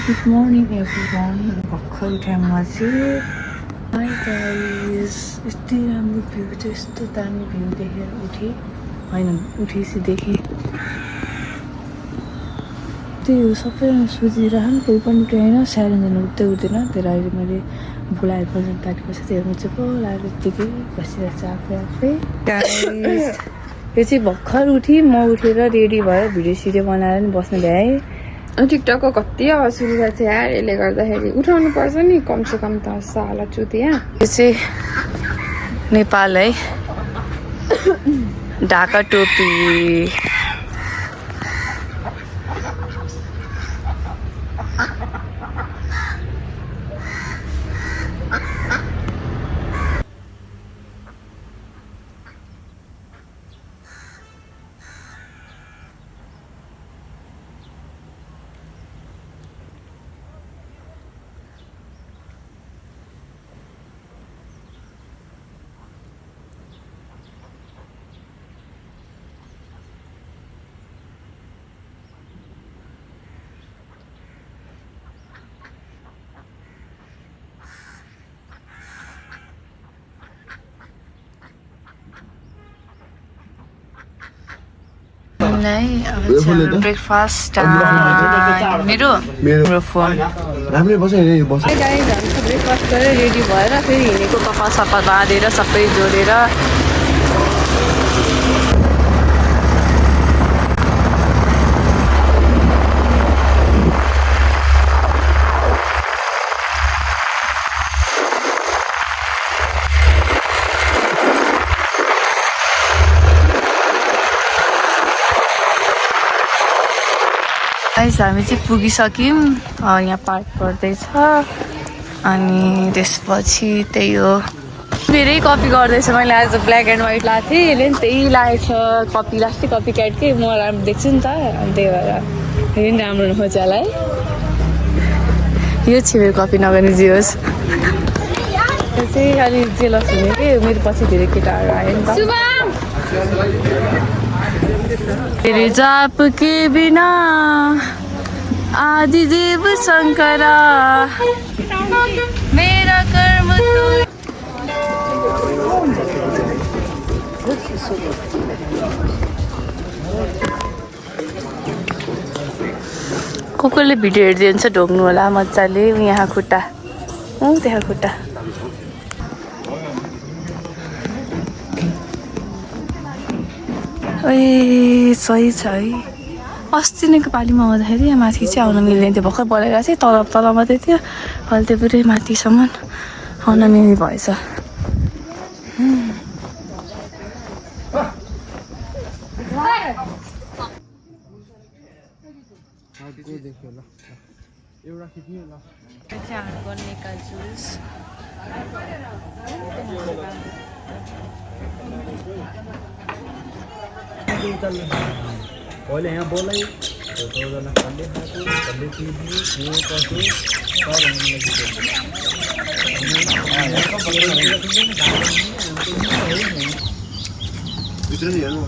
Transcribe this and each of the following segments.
Good morning everyone. भर्खर उठाएमा चाहिँ high guys, यति राम्रो भ्यू छ, यस्तो दामी भ्यू देखेर उठेँ होइन उठेपछि देखेँ त्यही हो सबैजना सोचिरहेको कोही पनि उठाएन सानोजना उठ्दै उठ्दैन तर अहिले मैले बोलाएर प्रेजेन्ट छ त्यो चाहिँ बोलाएर यत्तिकै बसिरहेको छ आफै गाइस यो चाहिँ भर्खर उठेँ म उठेर रेडी भएर भिडियो सिडियो बनाएर नि बस्न भ्याएँ टिकटकको कति आवाज सुनिरहेको थियो यार यसले गर्दाखेरि उठाउनु पर्छ नि कमसेकम त साला चुतिया यो चाहिँ नेपाल है ढाका टोपी ब्रेकफास्ट मेरो फोन राम्रै बस ब्रेकफास्ट गरेर रेडी भएर फेरि हिँडेको कपाल सपाल बाँधेर सबै जोडेर हामी चाहिँ पुगिसक्यौँ यहाँ पार्क गर्दैछ अनि त्यसपछि त्यही हो फेरि कपी गर्दैछ मैले आज ब्ल्याक एन्ड व्हाइट लगाएको थिएँ यसले पनि त्यही लागेको छ कपी लास्टै कपी क्याटकै म राम्रो देख्छु नि त अनि त्यही भएर फेरि पनि राम्रो नखोज होला है यो चाहिँ मेरो कपी नगर्ने जे होस् त्यो चाहिँ अलिक जेलस हुने कि मेरो पछि धेरै केटाहरू आयो नि त तेरे जाप के बिना आदि देव शंकरा मेरा कर्म तो कसले भिडियो हेर्दै हुन्छ ढोग्नु होला मजाले यहाँ खुट्टा त्यहाँ खुट्टा ए सही छ है अस्ति नैको पालिमा आउँदाखेरि यहाँ माथि चाहिँ आउन मिल्दैन थियो भर्खर बोलाइरहेको थिएँ तल मात्रै थियो अहिले त्यो पुरै माथिसम्म आउन मिल्ने भएछ पहले यहाँ बोलाई जना कल्ले खाएको कल्ले पिदियो के कसो भित्र नि हेर्नु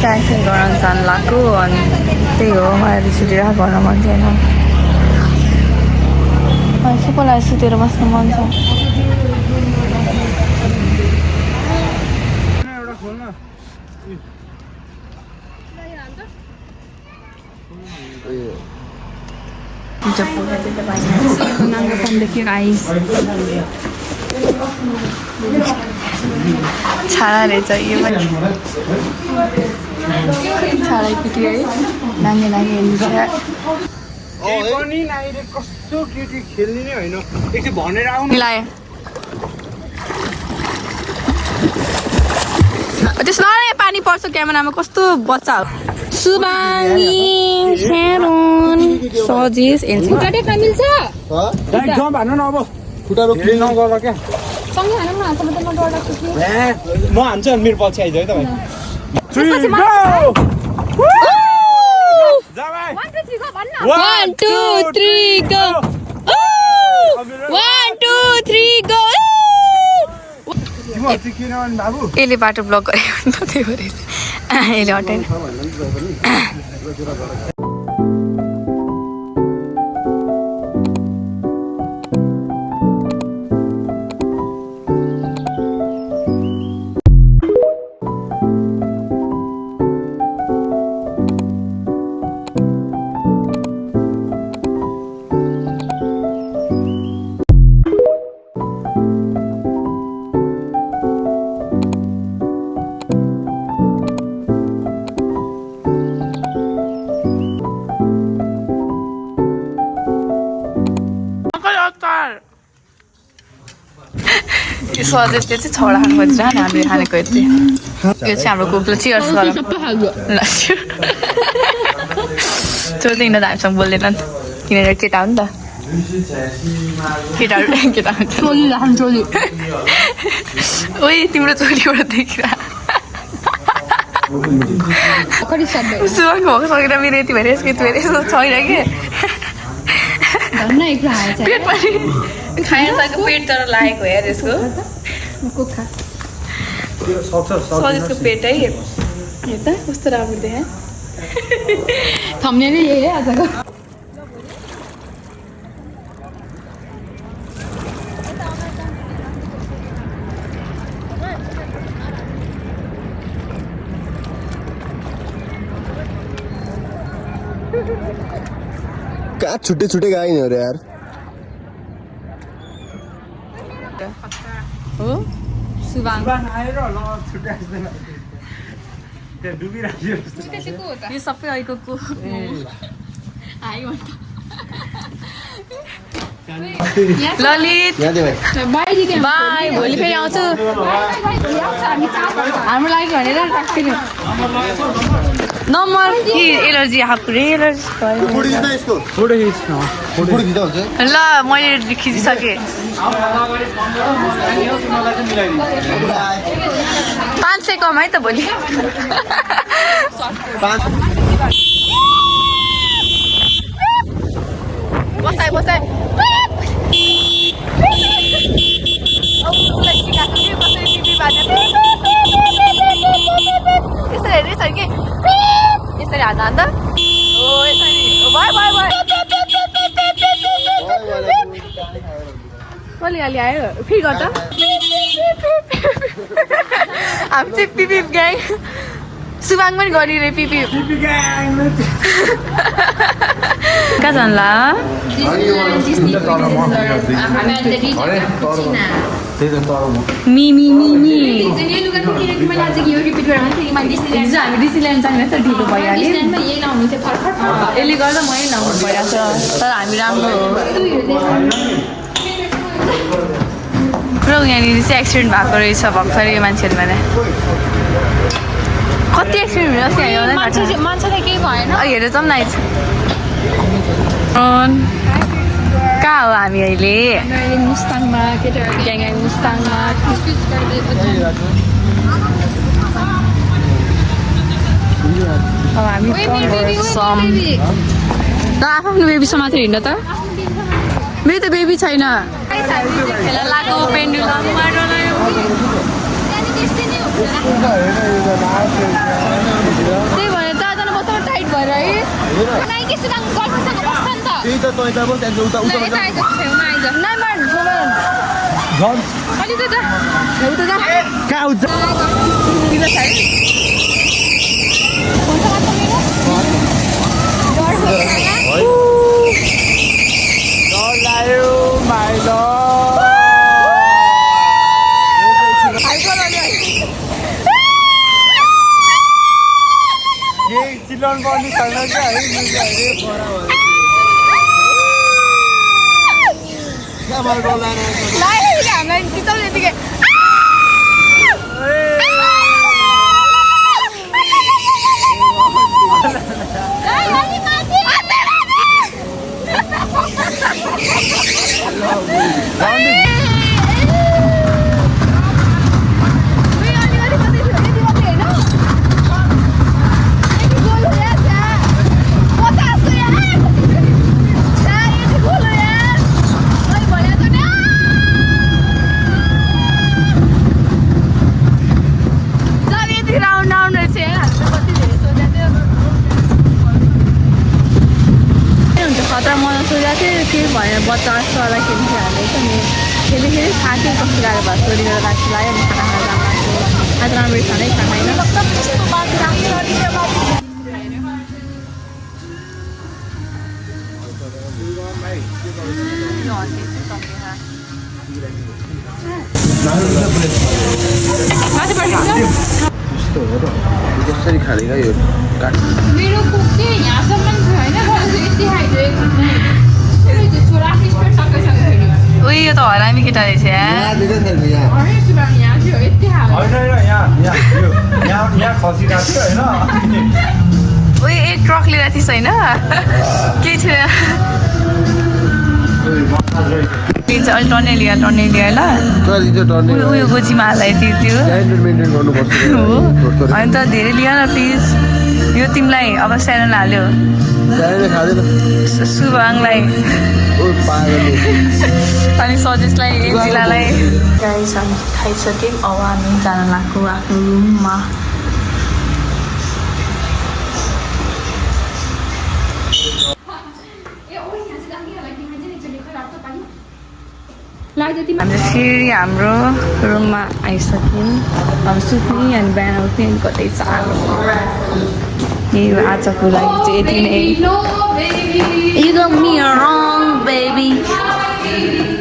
क्यान्सिल गर्न जान लाग्यो अनि त्यही हो मलाई सुतेर गर्न मन थिएन सबैलाई सुतेर बस्नु मन छ छाडा रहेछ यो पनि छाडै पिटी है नानी कस्तो केटी खेल्ने नै होइन एकछिन भनेर आउनु मिलाए त्यसमा पानी पर्छ क्यामेरामा कस्तो बच्चा हो सुबानी सेरोन सजिस खुट्टा टेक्न मिल्छ डाइट जम्प हान्नु न अब खुट्टा रोक्ने नगर क्या सँगै हानौँ न हातमा त म डराएको छु म हान्छु अनि मेरो पछि आइज है तपाईँ जा भाइ 1 2 3 गो भन्न 1 2 3 go 1 2 3 go तिम्रो अस्ति किन भने बाबु यसले बाटो ब्लक गरेको नि त त्यही भएर यसले हटाइन स्वदेशले चाहिँ छवटा खानु खोजेर नि हामीले खानेको यति यो चाहिँ हाम्रो कुकले चियर्स गरौँ ल त्यो चाहिँ यिनीहरू हामीसँग बोल्दैनन् किनभने केटा हो नि त केटाहरू केटा चोली राख्नु चोली ओइ तिम्रो चोलीबाट देखिरह सुवाको भएको सकेर मेरो यति भएर यसको यति भएर यस्तो छैन कि पेट पनि खाएर सकेको पेट तर लागेको यार यसको सजिसको पेट है हेर्दा कस्तो राम्रो देखा थम्ने नै यही है आजको क्या छुट्टे छुट्टे गए नहीं हो रहे यार हो सुबाङ आएर ल छुट्टै आइदैन त्यहाँ डुबिराख्यो जस्तो यो सबै अहिलेको को आयो ललित बाई भोलि फेरि आउँछु हाम्रो लागि भनेर राख्दिनु नम्बर एलर्जी आएको रे एलर्जी फोटो खिच्नु ल मैले खिचिसकेँ 500 कमाइ त भोलि बसाइ बसाइ यसरी हान्दा हान्दा ओ यसरी भयो भयो भयो कहिले अलि आयो फेरि गर्दा हामी चाहिँ पिपिप ग्याङ सुबाङ पनि गरिरहे पिपिप कहाँ जान्ला मिमी मिमी हिजो हामी डिसील्यान्ड जाने त ढिलो भइहाल्यो यसले गर्दा मै नहुनु भइरहेको छ तर हामी राम्रो हो र यहाँनिर चाहिँ एक्सिडेन्ट भएको रहेछ भर्खरै यो मान्छेहरू भने कति एक्सिडेन्ट भइरहेको छ मान्छेलाई केही भएन हेरेर जाउँ न कहाँ हो हामी अहिले मुस्ताङमा केटाहरू मुस्ताङमा अब हामी आफ्नो बेबीसँग मात्र हिँड्न त मेरो त बेबी छैन खेला लाग्यो पेन्डुलममा त्यही भएर चारजना बस्दा टाइट भएर है चिल्लाउनु पर्ने छैन क्या है हामीलाई चिताउने यतिकै भनेर बच्चा जस्तोलाई खेलिहालेको नि खेली थाक्यो कस्तो गाह्रो भयो छोरी गरेर राख्छु लाग्यो म खाना खान जानु आज राम्ररी खानै खाँदैन कसरी खाने क्या यो मेरो कुक चाहिँ यहाँसम्म थियो होइन यति हाइड्रेट छोरा उयो यो त हरामी केटा रहेछ यहाँ थियो यति यहाँ खसिरहेको थियो होइन उयो एक ट्रक लिएर थिइस् होइन केही थियो लिन्छ अलिक टन्ने लिएर ल उयो गोजीमा हाल्दै त्यो हो होइन त धेरै लिएर न प्लिज यो तिमीलाई अब स्यारोन हाल्यो सुभाङलाई अनि सजेसलाई जिल्लालाई गाइस हामी खाइसक्यौँ अब हामी जान लाग्यो आफ्नो रुममा हामी फेरि हाम्रो रुममा आइसक्यौँ अब सुत्ने अनि बिहान उठ्ने अनि कतै चाँडो यही हो आजको लागि चाहिँ यति नै You got me wrong, baby.